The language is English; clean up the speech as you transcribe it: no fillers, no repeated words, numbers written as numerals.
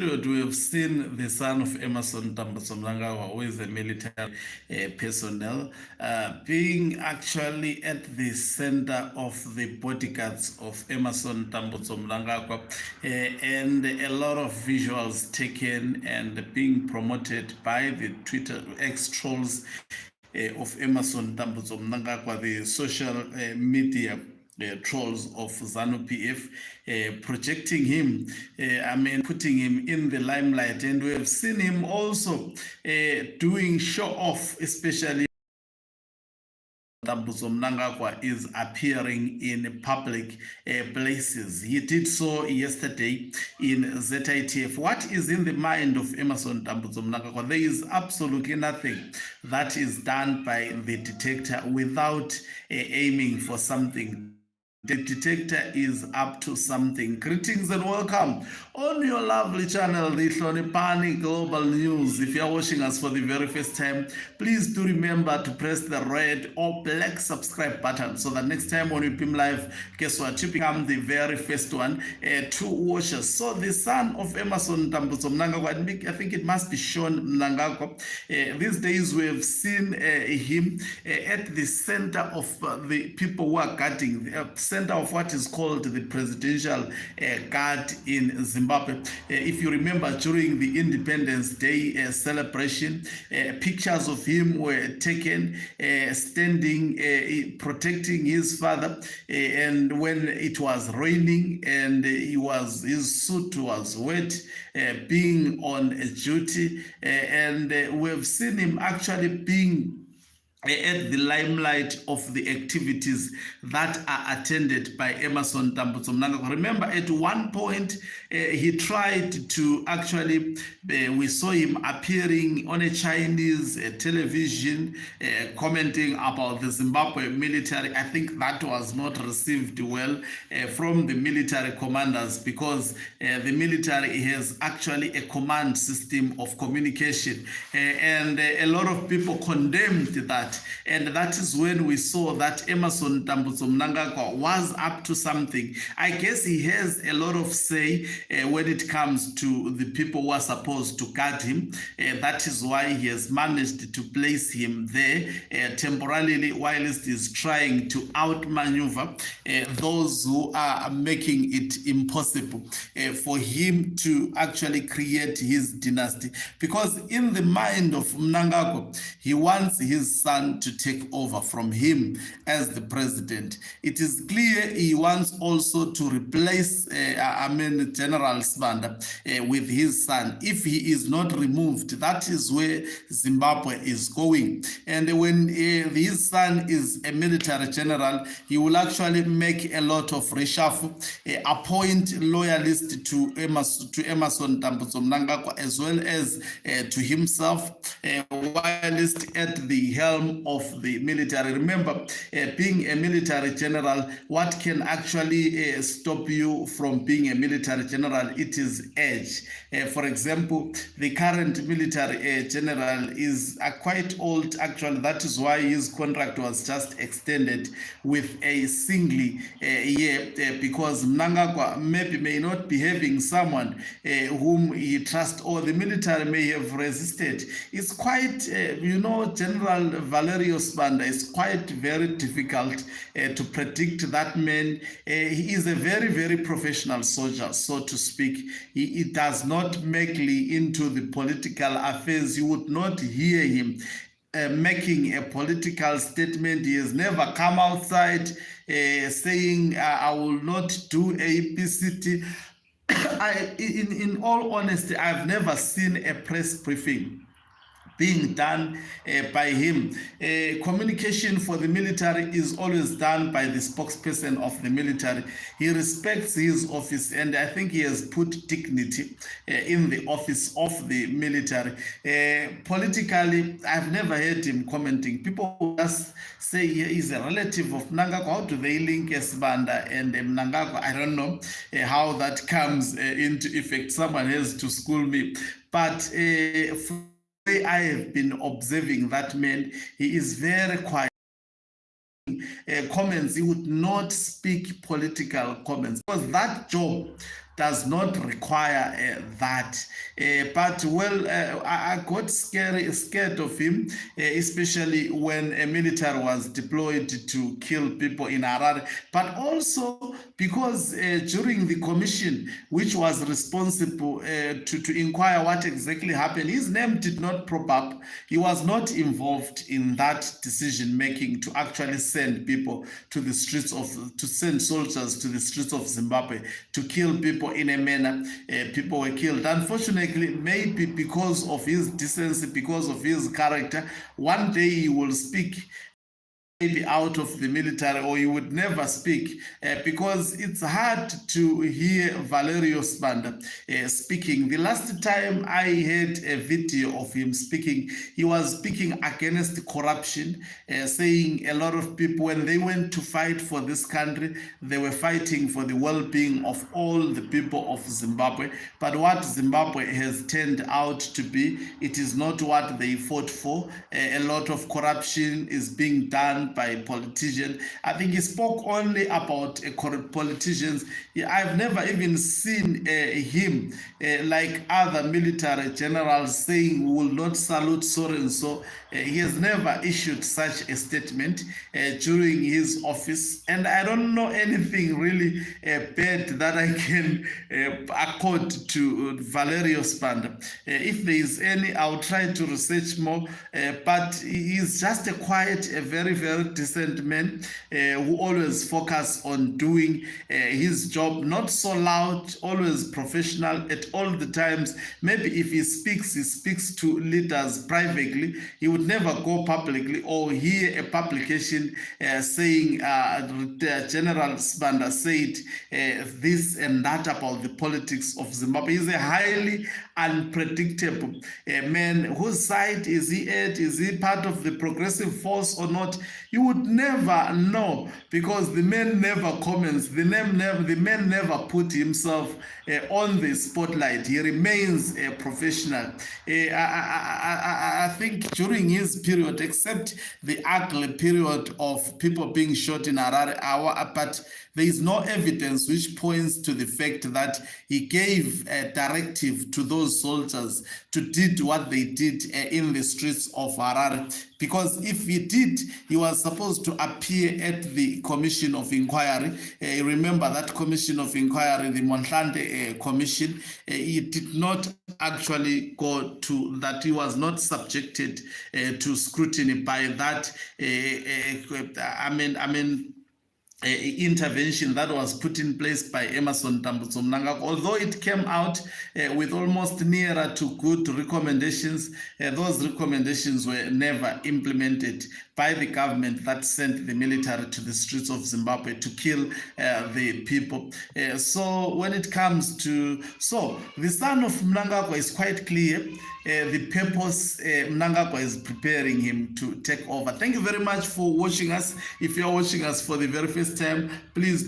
We have seen the son of Emerson Mnangagwa, who is a military personnel, being actually at the center of the bodyguards of Emerson Mnangagwa, and a lot of visuals taken and being promoted by the Twitter ex-trolls of Emerson Mnangagwa, the social media trolls of ZANU-PF, projecting him, putting him in the limelight. And we have seen him also doing show off, especially Mnangagwa is appearing in public places. He did so yesterday in ZITF. What is in the mind of Emerson Mnangagwa? There is absolutely nothing that is done by the detector without aiming for something. The detector is up to something. Greetings and welcome on your lovely channel, the Hlonipani Global News. If you are watching us for the very first time, please do remember to press the red or black subscribe button so that next time when we beam live, guess what? You become the very first one to watch us. So the son of Emerson Mnangagwa, I think it must be Sean Mnangagwa. These days we have seen him at the center of the people who are guarding the center of what is called the presidential guard in Zimbabwe. If you remember, during the Independence Day celebration, pictures of him were taken standing protecting his father, and when it was raining and his suit was wet, being on duty, and we've seen him actually being at the limelight of the activities that are attended by Emerson Mnangagwa. Remember, at one point, he tried to actually, we saw him appearing on a Chinese television, commenting about the Zimbabwe military. I think that was not received well from the military commanders, because the military has actually a command system of communication, and a lot of people condemned that. And that is when we saw that Emerson Mnangagwa was up to something. I guess he has a lot of say when it comes to the people who are supposed to guard him. That is why he has managed to place him there temporarily, whilst he's trying to outmaneuver those who are making it impossible for him to actually create his dynasty. Because in the mind of Mnangagwa, he wants his son to take over from him as the president. It is clear he wants also to replace General Sibanda with his son. If he is not removed, that is where Zimbabwe is going. And when his son is a military general, he will actually make a lot of reshuffle, appoint loyalists to Emerson Mnangagwa as well as to himself, whilst at the helm of the military. Remember, being a military general, what can actually stop you from being a military general? It is age. For example, the current military general is quite old, actually. That is why his contract was just extended with a single year, because Mnangagwa may not be having someone whom he trusts, or the military may have resisted. It's quite, General Valerio is quite very difficult to predict that man. He is a very, very professional soldier, so to speak. He does not meddle into the political affairs. You would not hear him making a political statement. He has never come outside saying, I will not do APCT. In all honesty, I've never seen a press briefing being done by him. Communication for the military is always done by the spokesperson of the military. He respects his office, and I think he has put dignity in the office of the military. Politically, I've never heard him commenting. People just say he's a relative of Mnangagwa. How do they link Sibanda and Mnangagwa? I don't know how that comes into effect. Someone has to school me. But I have been observing that man, he is very quiet. Comments, he would not speak political comments, because that job does not require that. But well, I got scared of him, especially when a military was deployed to kill people in Harare. But also because during the commission, which was responsible to inquire what exactly happened, his name did not prop up. He was not involved in that decision making to actually send people to the streets to send soldiers to the streets of Zimbabwe to kill people in a manner people were killed. Unfortunately, maybe because of his decency, because of his character, one day he will speak maybe out of the military, or he would never speak because it's hard to hear Valerio speaking. The last time I heard a video of him speaking, he was speaking against corruption, saying a lot of people, when they went to fight for this country, they were fighting for the well-being of all the people of Zimbabwe. But what Zimbabwe has turned out to be, it is not what they fought for. A lot of corruption is being done by politicians. I think he spoke only about politicians. I've never even seen him like other military generals saying we will not salute so and so. He has never issued such a statement during his office, and I don't know anything really bad that I can accord to Valerio Spanda. If there is any, I'll try to research more, but he's just a quiet, a very, very decent man who always focus on doing his job, not so loud, always professional at all the times. Maybe if he speaks to leaders privately. He would never go publicly or hear a publication saying General Spanda said this and that about the politics of Zimbabwe. He's a highly unpredictable man. Whose side is he at? Is he part of the progressive force or not? You would never know, because the man never comments. The man never put himself on the spotlight. He remains a professional. I think during his period, except the ugly period of people being shot in Harare, but there is no evidence which points to the fact that he gave a directive to those soldiers to do what they did in the streets of Harare. Because if he did, he was supposed to appear at the Commission of Inquiry. Remember that Commission of Inquiry, the Mnangagwa Commission, he did not actually go to that. He was not subjected to scrutiny by that. Intervention that was put in place by Mnangagwa. Although it came out with almost nearer to good recommendations, those recommendations were never implemented by the government that sent the military to the streets of Zimbabwe to kill the people. So when it comes to, the son of Mnangagwa is quite clear. The purpose Mnangagwa is preparing him to take over. Thank you very much for watching us. If you're watching us for the very first time, please